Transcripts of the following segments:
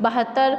72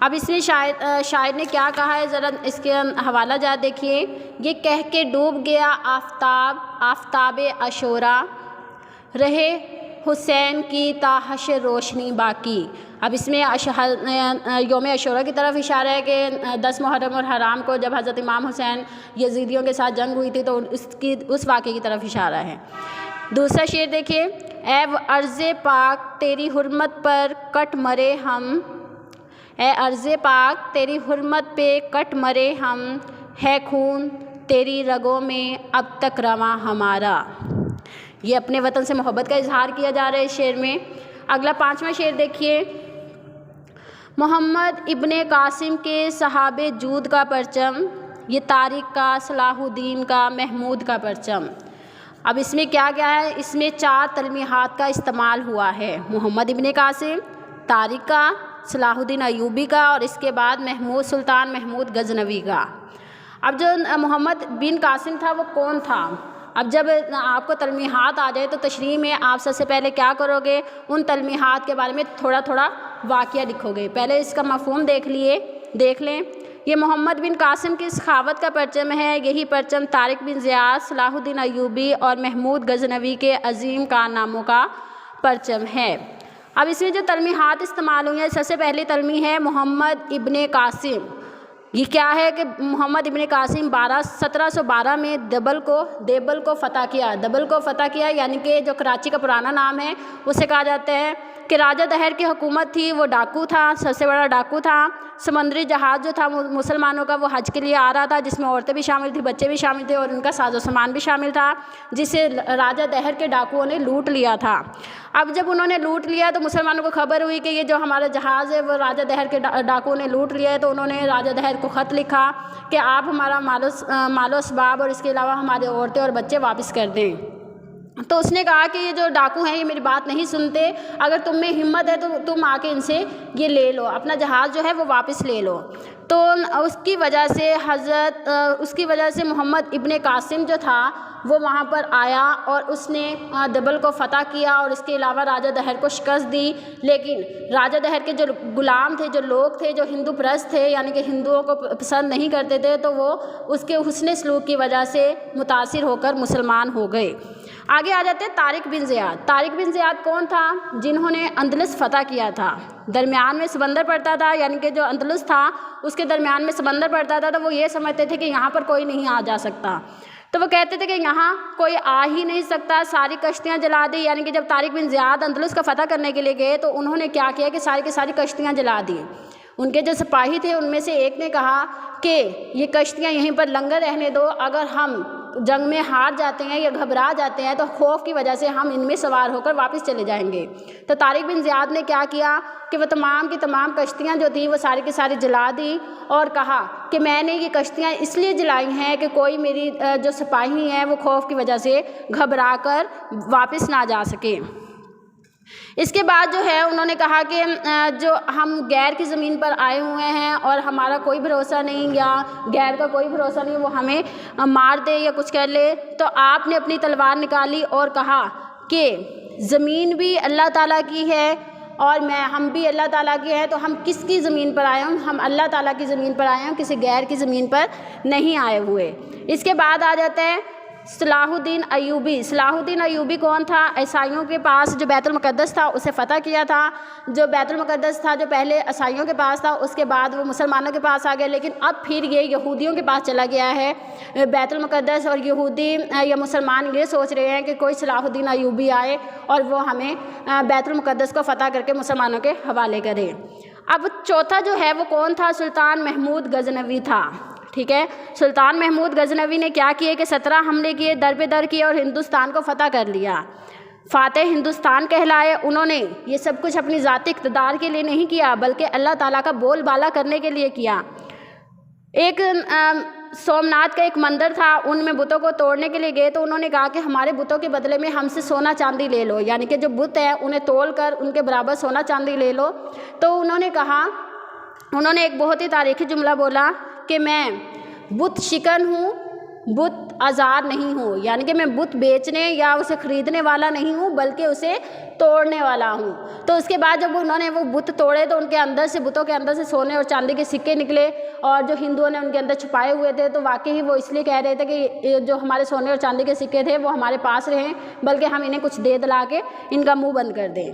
اب اس میں شاعر نے کیا کہا ہے، ذرا اس کے حوالہ جات دیکھیے. یہ کہہ کے ڈوب گیا آفتاب عاشوراء، رہے حسین کی تا حشر روشنی باقی. اب اس میں یوم عاشوراء کی طرف اشارہ ہے کہ 10 محرم اور حرام کو جب حضرت امام حسین یزیدیوں کے ساتھ جنگ ہوئی تھی تو اس واقعے کی طرف اشارہ ہے. دوسرا شعر دیکھیے. اے عرض پاک تیری حرمت پر کٹ مرے ہم، اے عرض پاک تیری حرمت پہ کٹ مرے ہم، ہے خون تیری رگوں میں اب تک رواں ہمارا. یہ اپنے وطن سے محبت کا اظہار کیا جا رہا ہے اس شعر میں. اگلا 5واں شعر دیکھیے. محمد ابن قاسم کے صحاب جود کا پرچم، یہ طارق کا، صلاح الدین کا، محمود کا پرچم. اب اس میں کیا ہے، اس میں 4 تلمیحات کا استعمال ہوا ہے. محمد ابن قاسم، طارق کا، صلاح الدین ایوبی کا، اور اس کے بعد سلطان محمود غزنوی کا. اب جو محمد بن قاسم تھا وہ کون تھا؟ اب جب آپ کو تلمیحات آ جائے تو تشریح میں آپ سب سے پہلے کیا کرو گے، ان تلمیحات کے بارے میں تھوڑا تھوڑا واقعہ لکھو گے. پہلے اس کا مفہوم دیکھ لیں. یہ محمد بن قاسم کی سخاوت کا پرچم ہے. یہی پرچم طارق بن زیاد، صلاح الدین ایوبی اور محمود غزنوی کے عظیم کارناموں کا پرچم ہے. اب اس میں جو تلمیحات استعمال ہوئی ہیں، سب سے پہلی تلمیح ہے محمد ابن قاسم. یہ کیا ہے کہ محمد ابن قاسم 1712 میں دیبل کو فتح کیا. دیبل کو فتح کیا یعنی کہ جو کراچی کا پرانا نام ہے اسے کہا جاتا ہے کہ راجہ دہر کی حکومت تھی، وہ ڈاکو تھا، سب سے بڑا ڈاکو تھا. سمندری جہاز جو تھا مسلمانوں کا وہ حج کے لیے آ رہا تھا، جس میں عورتیں بھی شامل تھیں، بچے بھی شامل تھے اور ان کا ساز و سامان بھی شامل تھا، جسے راجہ دہر کے ڈاکوؤں نے لوٹ لیا تھا. اب جب انہوں نے لوٹ لیا تو مسلمانوں کو خبر ہوئی کہ یہ جو ہمارا جہاز ہے وہ راجہ دہر کے ڈاکوؤں نے لوٹ لیا ہے. تو انہوں نے راجہ دہر کو خط لکھا کہ آپ ہمارا مال و اسباب اور اس کے علاوہ ہمارے عورتیں اور بچے واپس کر دیں. تو اس نے کہا کہ یہ جو ڈاکو ہیں یہ میری بات نہیں سنتے، اگر تم میں ہمت ہے تو تم آ کے ان سے یہ لے لو، اپنا جہاز جو ہے وہ واپس لے لو. تو اس کی وجہ سے محمد ابن قاسم جو تھا وہ وہاں پر آیا اور اس نے دیبل کو فتح کیا اور اس کے علاوہ راجہ دہر کو شکست دی. لیکن راجہ دہر کے جو غلام تھے، جو لوگ تھے جو ہندو پرست تھے، یعنی کہ ہندوؤں کو پسند نہیں کرتے تھے، تو وہ اس کے حسن سلوک کی وجہ سے متاثر ہو کر مسلمان ہو گئے. آگے آ جاتے ہیں طارق بن زیاد. طارق بن زیاد کون تھا؟ جنہوں نے اندلس فتح کیا تھا. درمیان میں سمندر پڑتا تھا، یعنی کہ جو اندلس تھا اس کے درمیان میں سمندر پڑتا تھا، تو وہ یہ سمجھتے تھے کہ یہاں پر کوئی نہیں آ جا سکتا. تو وہ کہتے تھے کہ یہاں کوئی آ ہی نہیں سکتا، ساری کشتیاں جلا دی. یعنی کہ جب طارق بن زیاد اندلس کا فتح کرنے کے لیے گئے تو انہوں نے کیا کیا کہ ساری کی ساری کشتیاں جلا دی. ان کے جو سپاہی تھے ان میں سے ایک نے کہا کہ یہ کشتیاں یہیں پر لنگر رہنے دو، اگر ہم جنگ میں ہار جاتے ہیں یا گھبرا جاتے ہیں تو خوف کی وجہ سے ہم ان میں سوار ہو کر واپس چلے جائیں گے. تو طارق بن زیاد نے کیا کیا کہ وہ تمام کی تمام کشتیاں جو تھیں وہ ساری کی ساری جلا دی اور کہا کہ میں نے یہ کشتیاں اس لیے جلائی ہیں کہ کوئی میری جو سپاہی ہیں وہ خوف کی وجہ سے گھبرا کر واپس نہ جا سکے. اس کے بعد جو ہے انہوں نے کہا کہ جو ہم غیر کی زمین پر آئے ہوئے ہیں اور ہمارا کوئی بھروسہ نہیں یا غیر کا کوئی بھروسہ نہیں، وہ ہمیں مار دے یا کچھ کر لے. تو آپ نے اپنی تلوار نکالی اور کہا کہ زمین بھی اللہ تعالیٰ کی ہے اور ہم بھی اللہ تعالیٰ کے ہیں، تو ہم کس کی زمین پر آئے ہوں؟ ہم اللہ تعالیٰ کی زمین پر آئے ہوں، کسی غیر کی زمین پر نہیں آئے ہوئے. اس کے بعد آ جاتا ہے صلاح الدین ایوبی. صلاح الدین ایوبی کون تھا؟ عیسائیوں کے پاس جو بیت المقدس تھا اسے فتح کیا تھا. جو بیت المقدس تھا جو پہلے عیسائیوں کے پاس تھا اس کے بعد وہ مسلمانوں کے پاس آ گیا، لیکن اب پھر یہ یہودیوں کے پاس چلا گیا ہے بیت المقدس. اور یہودی یا مسلمان یہ سوچ رہے ہیں کہ کوئی صلاح الدین ایوبی آئے اور وہ ہمیں بیت المقدس کو فتح کر کے مسلمانوں کے حوالے کرے. اب چوتھا جو ہے وہ کون تھا؟ سلطان محمود غزنوی تھا. ٹھیک ہے، سلطان محمود غزنوی نے کیا کیے کہ 17 حملے کیے، در بے در کیے اور ہندوستان کو فتح کر لیا. فاتح ہندوستان کہلائے. انہوں نے یہ سب کچھ اپنی ذاتی اقتدار کے لیے نہیں کیا بلکہ اللہ تعالیٰ کا بول بالا کرنے کے لیے کیا. ایک سومناتھ کا ایک مندر تھا، ان میں بتوں کو توڑنے کے لیے گئے تو انہوں نے کہا کہ ہمارے بتوں کے بدلے میں ہم سے سونا چاندی لے لو، یعنی کہ جو بت ہیں انہیں تول کر ان کے برابر سونا چاندی لے لو. تو انہوں نے ایک بہت ہی تاریخی جملہ بولا کہ میں بت شکن ہوں، بت آزاد نہیں ہوں، یعنی کہ میں بت بیچنے یا اسے خریدنے والا نہیں ہوں بلکہ اسے توڑنے والا ہوں۔ تو اس کے بعد جب انہوں نے وہ بت توڑے تو ان کے اندر سے، بتوں کے اندر سے سونے اور چاندی کے سکے نکلے، اور جو ہندوؤں نے ان کے اندر چھپائے ہوئے تھے تو واقعی وہ اس لیے کہہ رہے تھے کہ جو ہمارے سونے اور چاندی کے سکے تھے وہ ہمارے پاس رہیں، بلکہ ہم انہیں کچھ دے دلا کے ان کا منہ بند کر دیں۔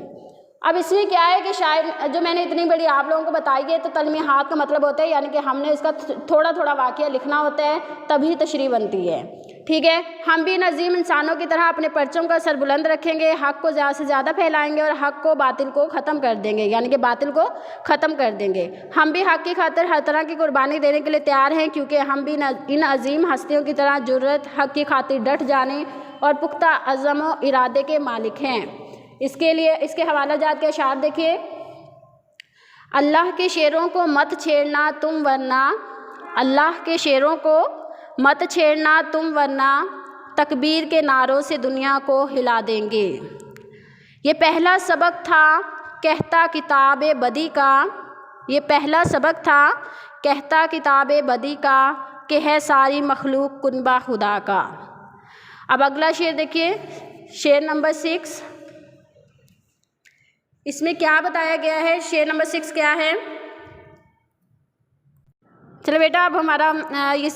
اب اس میں کیا ہے کہ شاید جو میں نے اتنی بڑی آپ لوگوں کو بتائی ہے تو تلمیحات کا مطلب ہوتا ہے، یعنی کہ ہم نے اس کا تھوڑا تھوڑا واقعہ لکھنا ہوتا ہے تبھی تشریح بنتی ہے، ٹھیک ہے۔ ہم بھی ان عظیم انسانوں کی طرح اپنے پرچم کا سر بلند رکھیں گے، حق کو زیادہ سے زیادہ پھیلائیں گے اور حق کو باطل کو ختم کر دیں گے، یعنی کہ باطل کو ختم کر دیں گے۔ ہم بھی حق کی خاطر ہر طرح کی قربانی دینے کے لیے تیار ہیں، کیونکہ ہم بھی ان عظیم ہستیوں کی طرح جرأت، حق کی خاطر ڈٹ جانے اور پختہ عزم و ارادے کے مالک ہیں۔ اس کے لیے اس کے حوالہ جات کے اشعار دیکھیے۔ اللہ کے شیروں کو مت چھیڑنا تم ورنہ، اللہ کے شیروں کو مت چھیڑنا تم ورنہ تکبیر کے نعروں سے دنیا کو ہلا دیں گے۔ یہ پہلا سبق تھا کہتا کتاب بدی کا، یہ پہلا سبق تھا کہتا کتاب بدی کا کہ ہے ساری مخلوق کنبہ خدا کا۔ اب اگلا شعر دیکھیے، شعر نمبر 6۔ اس میں کیا بتایا گیا ہے؟ شعر نمبر 6 کیا ہے؟ چلو بیٹا اب ہمارا یہ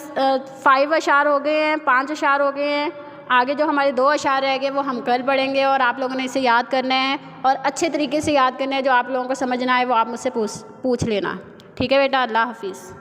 5 اشعار ہو گئے ہیں، 5 اشعار ہو گئے ہیں۔ آگے جو ہمارے 2 اشعار رہ گئے وہ ہم کل پڑھیں گے، اور آپ لوگوں نے اسے یاد کرنا ہے اور اچھے طریقے سے یاد کرنا ہے۔ جو آپ لوگوں کو سمجھنا ہے وہ آپ مجھ سے پوچھ لینا، ٹھیک ہے بیٹا؟ اللہ حافظ۔